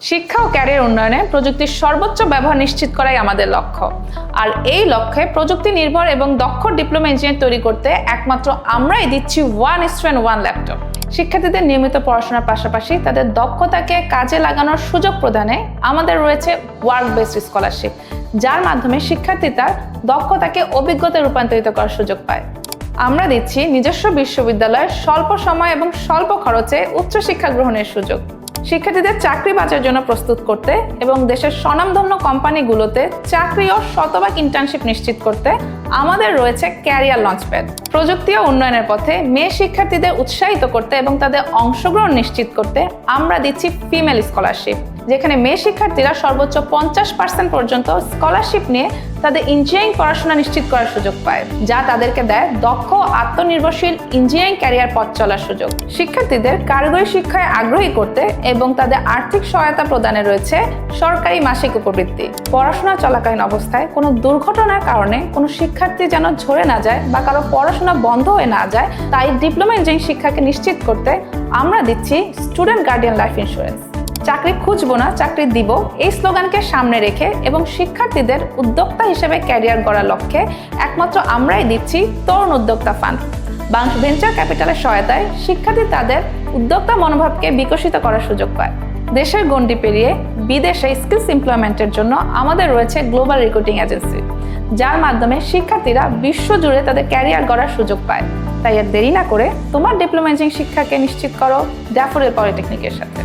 শিক্ষা ও ক্যারিয়ার উন্নয়নে প্রযুক্তির সর্বোচ্চ ব্যবহার নিশ্চিত করাই আমাদের লক্ষ্য। আর এই লক্ষ্যে প্রযুক্তি নির্ভর এবং দক্ষ ডিপ্লোমা ইঞ্জিনিয়ার তৈরি করতে একমাত্র আমরাই দিচ্ছি 1:1 ল্যাপটপ। শিক্ষার্থীদের নিয়মিত পড়াশোনার পাশাপাশি তাদের দক্ষতাকে কাজে লাগানোর সুযোগ প্রদানে আমাদের রয়েছে ওয়ার্ক বেসড স্কলারশিপ, যার মাধ্যমে শিক্ষার্থী তার দক্ষতাকে অভিজ্ঞতায় রূপান্তরিত করার সুযোগ পায়। আমরা দিচ্ছি নিজস্ব বিশ্ববিদ্যালয়ের স্বল্প সময় এবং স্বল্প খরচে উচ্চশিক্ষা গ্রহণের সুযোগ। শিক্ষার্থীদের চাকরি বাজারের জন্য প্রস্তুত করতে এবং দেশের স্বনামধন্য কোম্পানিগুলোতে চাকরি ও শতভাগ ইন্টার্নশিপ নিশ্চিত করতে আমাদের রয়েছে ক্যারিয়ার লঞ্চপ্যাড। প্রযুক্তি ও উন্নয়নের পথে মেয়ে শিক্ষার্থীদের উৎসাহিত করতে এবং তাদের অংশগ্রহণ নিশ্চিত করতে আমরা দিচ্ছি ফিমেল স্কলারশিপ, যেখানে মেয়ে শিক্ষার্থীরা সর্বোচ্চ 50% পর্যন্ত স্কলারশিপ নিয়ে তাদের ইঞ্জিনিয়ারিং পড়াশোনা নিশ্চিত করার সুযোগ পায়, যা তাদেরকে দেয় দক্ষ আত্মনির্ভরশীল ইঞ্জিনিয়ারিং ক্যারিয়ার পথ চলার সুযোগ। শিক্ষার্থীদের কারিগরি শিক্ষায় আগ্রহী করতে এবং তাদের আর্থিক সহায়তা প্রদানে রয়েছে সরকারি মাসিক উপবৃত্তি। পড়াশোনা চলাকালীন অবস্থায় কোনো দুর্ঘটনার কারণে কোনো শিক্ষার্থী যেন ঝরে না যায় বা কারো পড়াশোনা বন্ধ হয়ে না যায়, তাই ডিপ্লোমা ইঞ্জিনিয়ারিং শিক্ষাকে নিশ্চিত করতে আমরা দিচ্ছি স্টুডেন্ট গার্ডিয়ান লাইফ ইন্স্যুরেন্স। চাকরি খুঁজবো না, চাকরি দিব, এই স্লোগানকে সামনে রেখে এবং শিক্ষার্থীদের উদ্যোক্তা হিসেবে ক্যারিয়ার গড়ার লক্ষ্যে একমাত্র আমরাই দিচ্ছি তরুণ উদ্যোক্তা ফান্ড। বাংলাদেশ ভেঞ্চার ক্যাপিটালের সহায়তায় শিক্ষার্থী তাদের উদ্যোক্তা মনোভাবকে বিকশিত করার সুযোগ পায়। দেশের গণ্ডি পেরিয়ে বিদেশে স্কিলস এমপ্লয়মেন্টের জন্য আমাদের রয়েছে গ্লোবাল রিক্রুটিং এজেন্সি, যার মাধ্যমে শিক্ষার্থীরা বিশ্বজুড়ে তাদের ক্যারিয়ার গড়ার সুযোগ পায়। তাই আর দেরি না করে তোমার ডিপ্লোমা ইঞ্জিনিয়ারিং শিক্ষাকে নিশ্চিত করো ড্যাফোডিল পলিটেকনিকের সাথে।